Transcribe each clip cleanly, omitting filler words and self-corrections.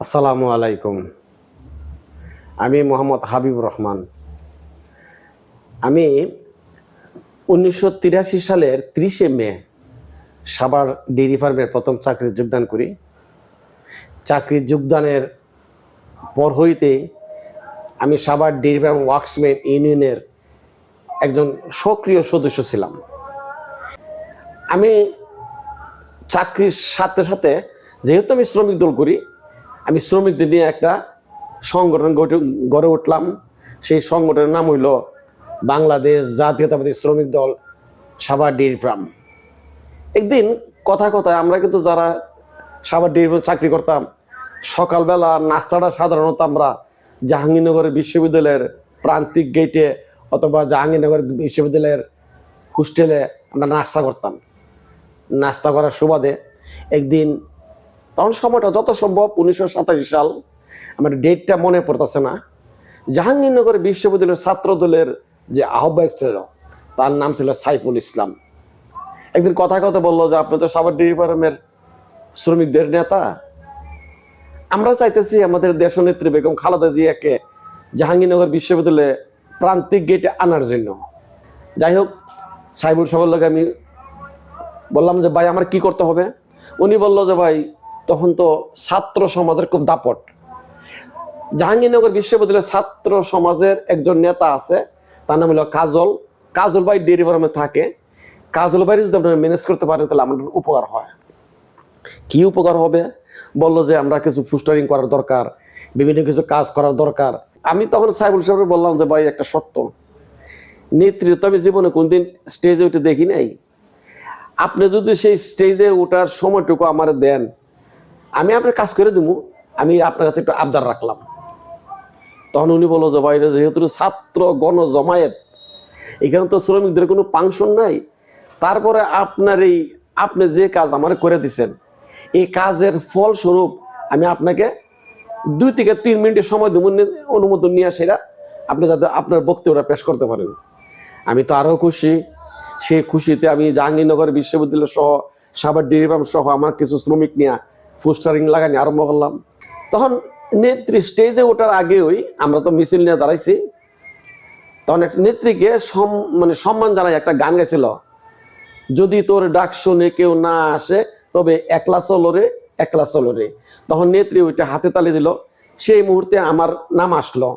আসসালামু আলাইকুম। আমি মোহাম্মদ হাবিবুর রহমান। আমি 1983 সালের 30শে মে সাভার ডেইরি ফার্মের প্রথম চাকরি যোগদান করি। চাকরি যোগদানের পর হইতে আমি সাভার ডেইরি ফার্ম ওয়ার্কসম্যান ইউনিয়নের একজন সক্রিয় সদস্য ছিলাম। আমি চাকরির সাথে সাথে যেহেতু আমি শ্রমিক দল করি, আমি শ্রমিকদের নিয়ে একটা সংগঠন গড়ে উঠলাম। সেই সংগঠনের নাম হইল বাংলাদেশ জাতীয়তাবাদী শ্রমিক দল সাভার ডেইরি ফার্ম। একদিন কথায় আমরা কিন্তু যারা সাভার ডেইরি ফার্মে চাকরি করতাম, সকালবেলা নাস্তাটা সাধারণত আমরা জাহাঙ্গীরনগর বিশ্ববিদ্যালয়ের প্রান্তিক গেটে অথবা জাহাঙ্গীরনগর বিশ্ববিদ্যালয়ের হোস্টেলে আমরা নাস্তা করতাম। নাস্তা করার সুবাদে একদিন, তখন সময়টা যত সম্ভব 1987 সাল, আমার ডেটটা মনে পড়তেছে না, জাহাঙ্গীরনগর বিশ্ববিদ্যালয়ের ছাত্র দলের যে আহ্বায়ক ছিল তার নাম ছিল সাইফুল ইসলাম। একদিন কথা বললো যে আপনি তো সাভার ডেইরি ফার্মের শ্রমিকদের নেতা, আমরা চাইতেছি আমাদের দেশনেত্রী বেগম খালেদা জিয়াকে জাহাঙ্গীরনগর বিশ্ববিদ্যালয়ে প্রান্তিক গেটে আনার জন্য। যাই হোক, সাইফুল সাহেবের লোক আমি বললাম যে ভাই আমার কি করতে হবে। উনি বলল যে ভাই তখন তো ছাত্র সমাজের খুব দাপট, জাহাঙ্গীরনগর বিশ্ববিদ্যালয়ের ছাত্র সমাজের একজন নেতা আছে, তার নাম হলো কাজল ভাই ডেইরি ফার্মে থাকে। কাজল ভাই যদি আপনারা ম্যানেজ করতে পারেন তাহলে আমাদের উপকার হয়। কি উপকার হবে? বললো যে আমরা কিছু পোস্টারিং করার দরকার, বিভিন্ন কিছু কাজ করার দরকার। আমি তখন সাইফুল সাহেব বললাম যে ভাই একটা শর্ত, নেতৃত্ব আমি জীবনে কোনদিন স্টেজে উঠে দেখি নাই, আপনি যদি সেই স্টেজে ওঠার সময়টুকু আমার দেন, আমি আপনার কাজ করে দেবো, আমি আপনার কাছে একটু আবদার রাখলাম। তখন উনি বললো যে ভাই যেহেতু ছাত্র গণ জমায়েত, এখানে তো শ্রমিকদের কোনো পাংশন নাই, তারপরে আপনি যে কাজ আমার করে দিচ্ছেন, এই কাজের ফলস্বরূপ আমি আপনাকে 2 থেকে 3 মিনিটের সময় দেবো, অনুমোদন নিয়ে সেটা আপনি যাতে আপনার বক্তব্যটা পেশ করতে পারেন। আমি তো আরও খুশি। সেই খুশিতে আমি জাহাঙ্গীরনগর বিশ্ববিদ্যালয় সহ সাভার ডেইরি ফার্ম সহ আমার কিছু শ্রমিক নিয়ে পোস্টারিং লাগানি আরম্ভ করলাম। তখন নেত্রী স্টেজে ওঠার আগেই আমরা তো মিছিল নিয়ে দাঁড়াইছি, তখন একটা নেত্রীকে সম্মান জানাই একটা গান গেছিল, যদি তোর ডাক শুনে কেউ না আসে তবে একলা চলো রে। তখন নেত্রী ওইটা হাতে তালি দিল। সেই মুহূর্তে আমার নাম আসলো।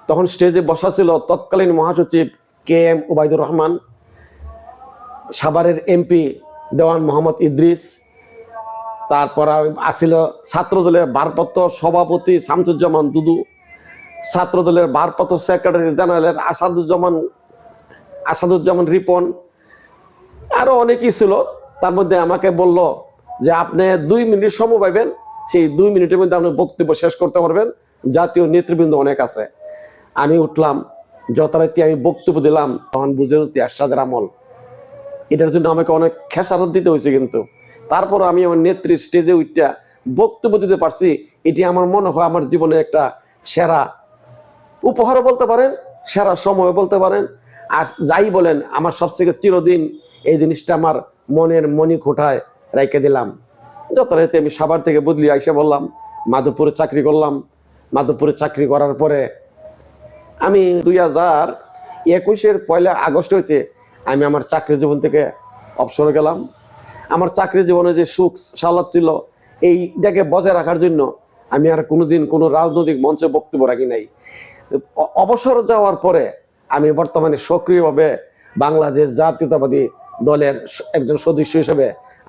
তখন স্টেজে বসা ছিল তৎকালীন মহাসচিব KM ওবায়দুর রহমান, সাভারের MP দেওয়ান মোহাম্মদ ইদ্রিস, তারপর আসিল ছাত্রদলের ভারপ্রাপ্ত সভাপতি শামসুজ্জামান দুদু, ছাত্রদলের ভারপ্রাপ্ত সেক্রেটারি জেনারেল আসাদুজ্জামান রিপন, আরো অনেকেই ছিল। তার মধ্যে আমাকে বলল যে আপনি 2 মিনিট সময় পাইবেন, সেই 2 মিনিটের মধ্যে আপনি বক্তব্য শেষ করতে পারবেন, জাতীয় নেতৃবৃন্দ অনেক আছে। আমি উঠলাম, যথারীতি আমি বক্তব্য দিলাম। তখন বুঝে উঠতে আশ্বাদের আমল, এটার জন্য আমাকে অনেক খেসারত দিতে হয়েছে, কিন্তু তারপর আমি আমার নেত্রী স্টেজে উঠটা বক্তব্য দিতে পারছি। এটি আমার মনে হয় আমার জীবনের একটা সেরা উপহারও বলতে পারেন, সেরা সময়ও বলতে পারেন। আর যাই বলেন, আমার সবথেকে চিরদিন এই জিনিসটা আমার মনের মণিকোঠায় রেখে দিলাম। যথারীতি আমি সাভার থেকে বদলি আইসা বললাম মাধবপুরে চাকরি করলাম। মাধবপুরে চাকরি করার পরে আমি 2021-এর 1 আগস্ট হইতে আমি আমার চাকরি জীবন থেকে অবসরে গেলাম। আমার চাকরি জীবনে যে সুখ সালাদ ছিল, এইটাকে বজায় রাখার জন্য আমি আর কোনোদিন কোনো রাজনৈতিক মঞ্চে বক্তব্য রাখি নাই। অবসর যাওয়ার পরে আমি বর্তমানে সক্রিয়ভাবে বাংলাদেশ জাতীয়তাবাদী দলের একজন সদস্য হিসেবে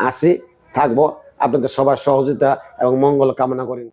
আছি, থাকবো। আপনাদের সবার সহযোগিতা এবং মঙ্গল কামনা করি।